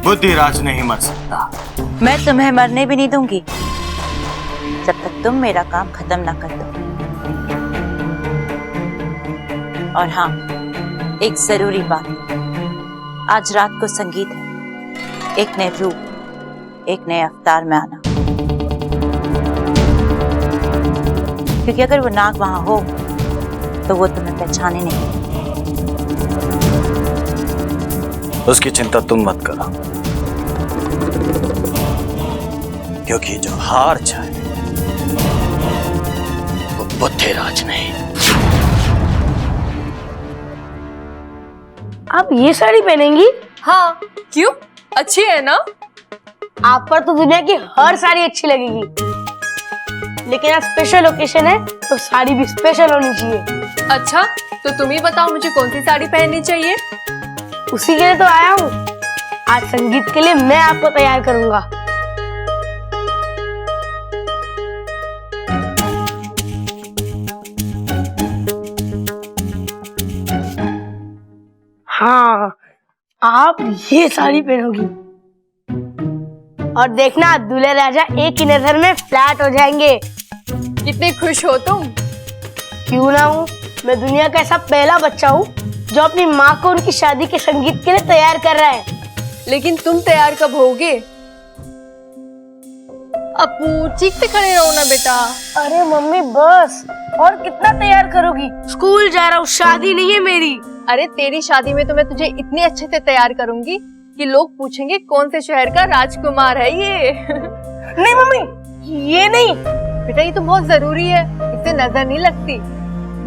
बुद्धिराज नहीं मर सकता। मैं तुम्हें मरने भी नहीं दूंगी जब तक तुम मेरा काम खत्म ना कर दो। और हाँ, एक जरूरी बात, आज रात को संगीत है। एक नए रूप, एक नए अवतार में आना, क्योंकि अगर वो नाग वहां हो तो वो तुम्हें पहचाने नहीं। उसकी चिंता तुम मत करो, क्योंकि जो हार जाए वो बुद्धिराज नहीं। आप ये साड़ी पहनेंगी? हाँ, क्यों? अच्छी है ना? आप पर तो दुनिया की हर साड़ी अच्छी लगेगी, लेकिन आज स्पेशल ओकेशन है तो साड़ी भी स्पेशल होनी चाहिए। अच्छा, तो तुम ही बताओ मुझे कौन सी साड़ी पहननी चाहिए? उसी के लिए तो आया हूँ। आज संगीत के लिए मैं आपको तैयार करूंगा। हाँ, आप ये साड़ी पहनोगी और देखना दूल्हे राजा एक ही नजर में फ्लैट हो जाएंगे। कितने खुश हो तुम? क्यों ना हूँ, मैं दुनिया का ऐसा पहला बच्चा हूँ जो अपनी माँ को उनकी शादी के संगीत के लिए तैयार कर रहा है। लेकिन तुम तैयार कब होगे? अपू, चीखते खड़े रहो ना बेटा। अरे मम्मी बस, और कितना तैयार करोगी? स्कूल जा रहा हूँ, शादी नहीं है मेरी। अरे तेरी शादी में तो मैं तुझे इतने अच्छे से तैयार करूंगी कि लोग पूछेंगे कौन से शहर का राजकुमार है ये। नहीं मम्मी, ये नहीं। बेटा ये तो बहुत जरूरी है, इससे नजर नहीं लगती।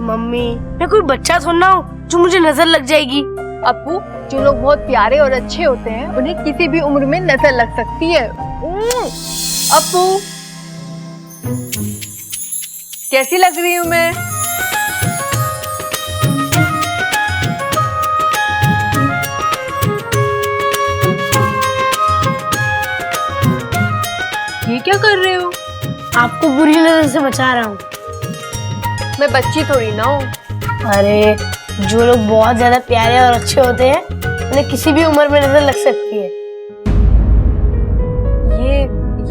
मम्मी, मैं कोई बच्चा थोड़ा हूँ जो मुझे नजर लग जाएगी। अपू, जो लोग बहुत प्यारे और अच्छे होते हैं उन्हें किसी भी उम्र में नजर लग सकती है। अपू, कैसी लग रही हूँ मैं? ये क्या कर रहे हो? आपको बुरी नजर से बचा रहा हूँ। मैं बच्ची थोड़ी ना हूँ। अरे, जो लोग बहुत ज्यादा प्यारे और अच्छे होते हैं उन्हें किसी भी उम्र में नजर लग सकती है।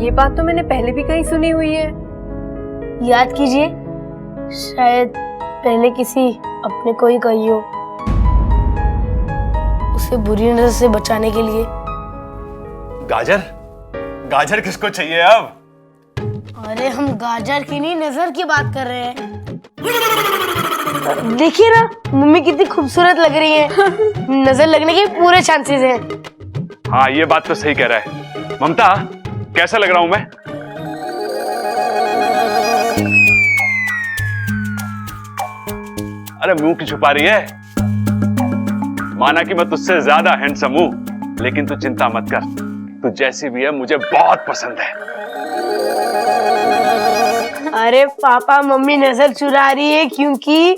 ये बात तो मैंने पहले भी कहीं सुनी हुई है। याद कीजिए, शायद पहले किसी अपने को ही कही हो। उसे बुरी नजर से बचाने के लिए। गाजर? गाजर किसको चाहिए अब? अरे हम गाजर की नहीं, नजर की बात कर रहे हैं। देखिए ना, मम्मी कितनी खूबसूरत लग रही है। नजर लगने के पूरे चांसेस हैं। हाँ, ये बात तो सही कह रहा है। ममता, कैसा लग रहा हूं मैं? अरे मुंह की छुपा रही है? माना कि मैं तुझसे ज्यादा हैंडसम हूं, लेकिन तू चिंता मत कर, तू जैसी भी है मुझे बहुत पसंद है। अरे पापा, मम्मी नजर चुरा रही है क्योंकि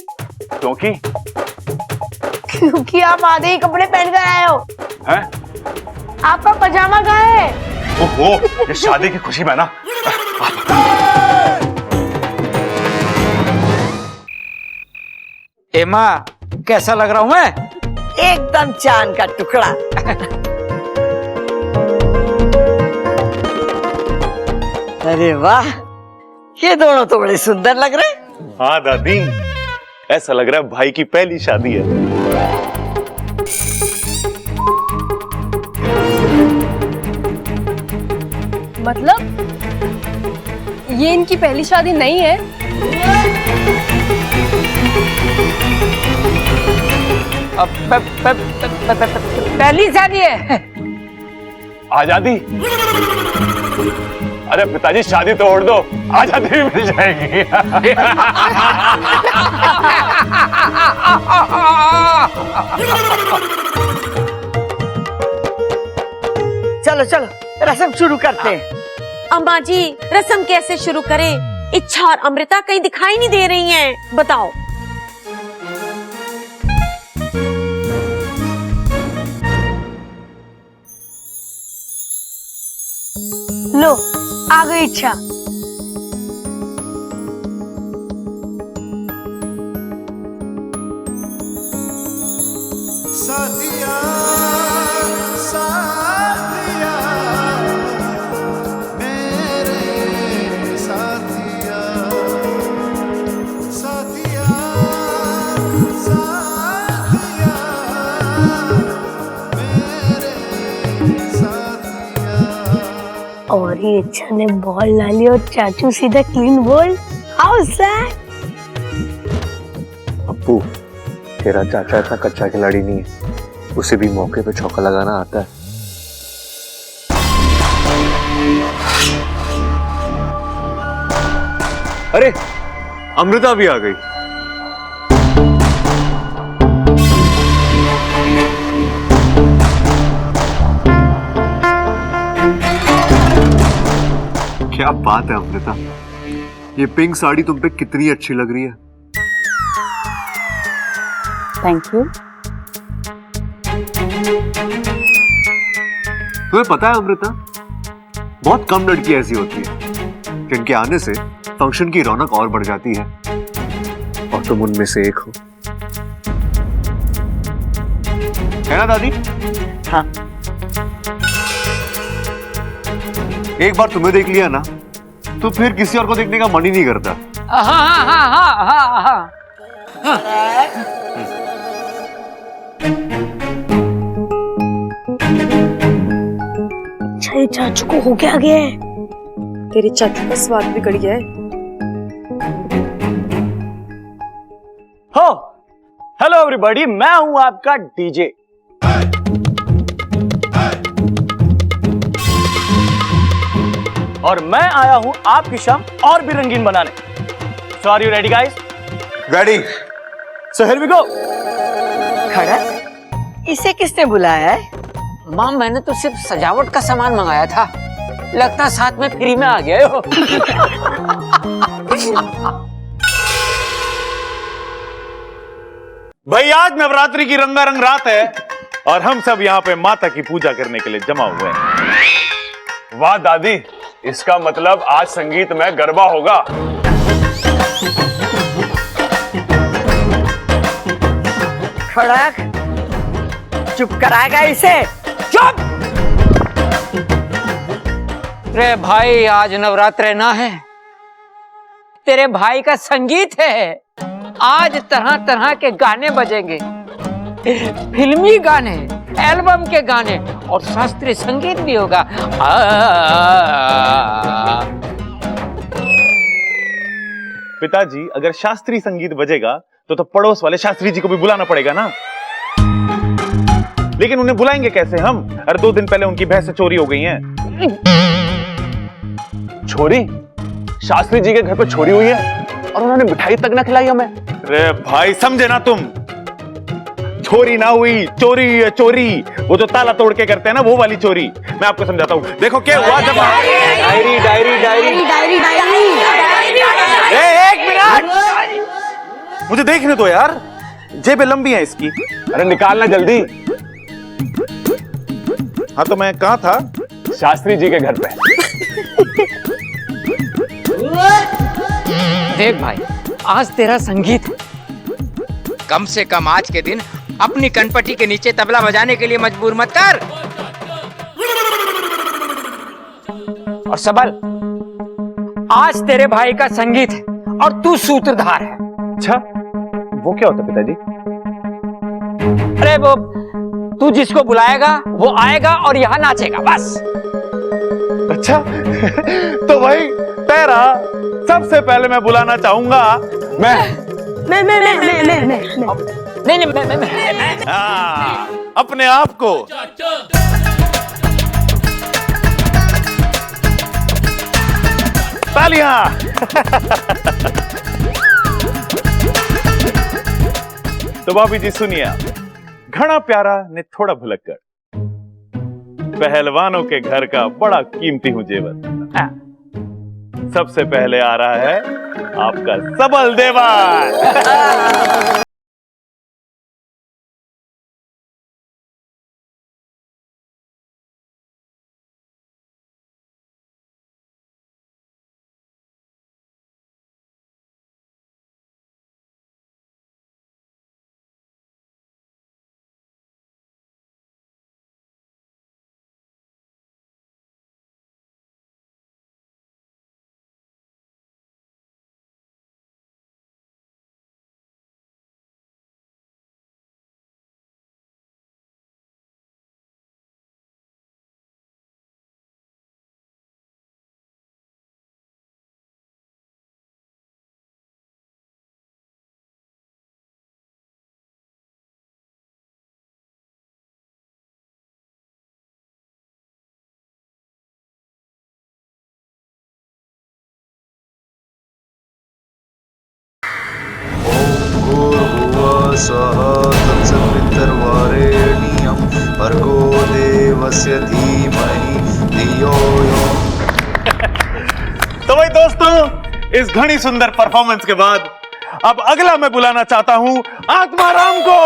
आप आधे ही कपड़े पहनकर आए हो। हैं? आपका पजामा कहाँ है? ओहो, ये शादी की खुशी में ना। एमा, कैसा लग रहा हूँ मैं? एकदम चांद का टुकड़ा। अरे वाह, ये दोनों तो बड़े सुंदर लग रहे हैं। हाँ दादी, ऐसा लग रहा है भाई की पहली शादी है। मतलब ये इनकी पहली शादी नहीं है? पहली शादी है। आजादी? अरे पिताजी शादी तोड़ दो, आजादी भी मिल जाएगी। चलो चलो रस्म शुरू करते हैं। अम्मा जी रस्म कैसे शुरू करें? इच्छा और अमृता कहीं दिखाई नहीं दे रही हैं, बताओ। लो आ गई इच्छा। साथिया साथिया मेरे साथिया साथिया साथिया मेरे साथिया। और ये इच्छा ने बॉल डाली और चाचू सीधा clean ball. How sad. Appu, तेरा चाचा इतना कच्चा खिलाड़ी नहीं है, उसे भी मौके पे चौका लगाना आता है। अरे अमृता भी आ गई। क्या बात है अमृता, ये पिंक साड़ी तुम पे कितनी अच्छी लग रही है। Thank you. तुम्हें पता है अमृता, बहुत कम लड़की ऐसी होती है जिनके आने से फंक्शन की रौनक और बढ़ जाती है, और तुम उनमें से एक हो। है ना दादी? हाँ। एक बार तुम्हें देख लिया ना तो फिर किसी और को देखने का मन ही नहीं करता। हाँ हाँ हाँ हाँ हाँ हाँ। अच्छा चाचू को हो क्या गया है? तेरी चाचू का स्वाद बिगड़ गया है। हो हेलो एवरीबॉडी, मैं हूं आपका डीजे। और मैं आया हूं आपकी शाम और भी रंगीन बनाने। So are you ready guys? Ready. So here we go. खड़क, इसे किसने बुलाया है? माँ मैंने तो सिर्फ सजावट का सामान मंगाया था, लगता साथ में फ्री में आ गया हो। भाई आज नवरात्रि की रंगारंग रात है और हम सब यहाँ पे माता की पूजा करने के लिए जमा हुए हैं। वाह दादी, इसका मतलब आज संगीत में गरबा होगा। खड़क, चुप कराएगा इसे? चुप! रे भाई आज नवरात्र ना है, तेरे भाई का संगीत है। आज तरह तरह के गाने बजेंगे, फिल्मी गाने, एल्बम के गाने और शास्त्रीय संगीत भी होगा। पिताजी अगर शास्त्रीय संगीत बजेगा तो पड़ोस वाले शास्त्री जी को भी बुलाना पड़ेगा ना। लेकिन उन्हें बुलाएंगे कैसे हम? अरे 2 दिन पहले उनकी भैंसें चोरी हो गई हैं। चोरी? शास्त्री जी के घर पे चोरी हुई है और उन्होंने मिठाई तक ना खिलाई हमें। अरे भाई समझे ना तुम, चोरी ना हुई, चोरी है चोरी। वो जो ताला तोड़ के करते हैं ना, वो वाली चोरी। मैं आपको समझाता हूँ। देखो क्या हुआ जब diary diary diary diary diary. एक मिनट, मुझे देखने दो यार, जेबें लंबी हैं इसकी। अरे निकालना जल्दी। हाँ तो मैं कहाँ था? शास्त्री जी के घर पे। देख भाई, आज तेरा संगीत है। कम से कम आज के दिन अपनी कनपटी के नीचे तबला बजाने के लिए मजबूर मत कर। और सबल, आज तेरे भाई का संगीत है और तू सूत्रधार है। अच्छा, वो क्या होता है पिताजी? अरे वो तू जिसको बुलाएगा वो आएगा और यहाँ नाचेगा, बस। अच्छा तो भाई तेरा सबसे पहले मैं बुलाना चाहूंगा मैं नहीं नहीं मैं हाँ, अपने आप को। तालियां। तो भाभी जी सुनिए, घना प्यारा ने थोड़ा भुलक्कड़, पहलवानों के घर का बड़ा कीमती हूं जेवर। सबसे पहले आ रहा है आपका सबल देवा। स्वाहा तत्सवितुर्वरेण्यं भर्गो देवस्य धीमहि धियो यो। तो भाई दोस्तों, इस घनी सुंदर परफॉर्मेंस के बाद अब अगला मैं बुलाना चाहता हूं आत्माराम को।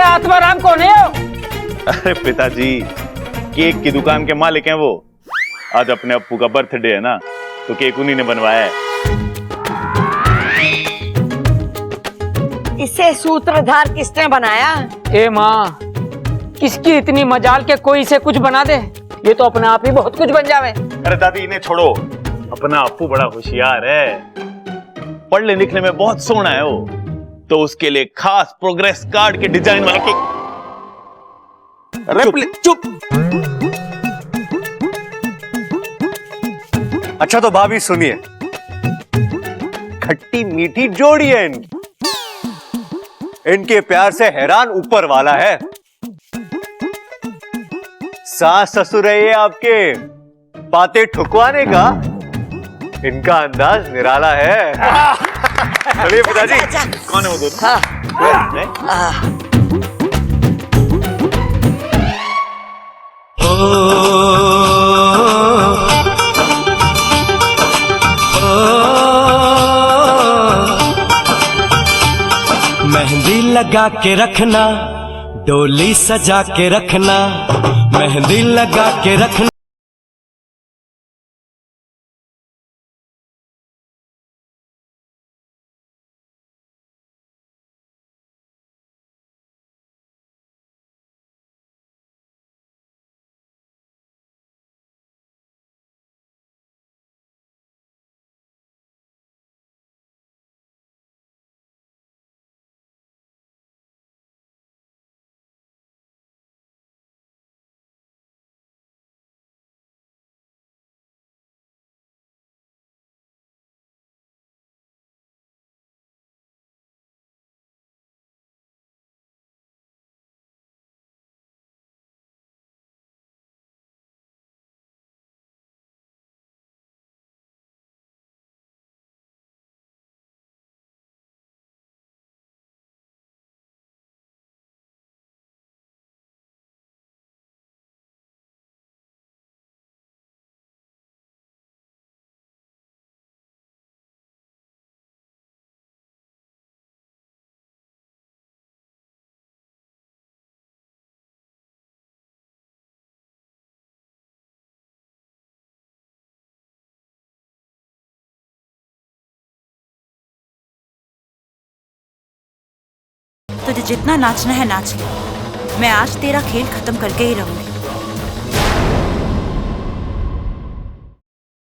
आत्माराम कौन है? अरे पिताजी, केक की दुकान के मालिक हैं वो। आज अपने अप्पू का बर्थडे है ना, तो केक उन्हीं ने बनवाया है। इसे सूत्रधार किसने बनाया? ए माँ, किसकी इतनी मजाल के कोई से कुछ बना दे? ये तो अपने आप ही बहुत कुछ बन जावे। अरे दादी, इन्हें छोड़ो, अपना अप्पू बड़ा होशियार है, पढ़ने लिखने में बहुत सोना है वो, तो उसके लिए खास प्रोग्रेस कार्ड के डिजाइन वाला केक। चुप। अच्छा तो भाभी सुनिए, खट्टी मीठी जोड़ी है इनके प्यार से हैरान ऊपर वाला है। सास ससुर है ये आपके, बातें ठुकवाने का इनका अंदाज निराला है। चलिए पिताजी। कौन है वो दोनों? मेहंदी लगा के रखना, डोली सजा के रखना, मेहंदी लगा के रखना। तुझे जितना नाचना है नाच ले, मैं आज तेरा खेल खत्म करके ही रहूंगी।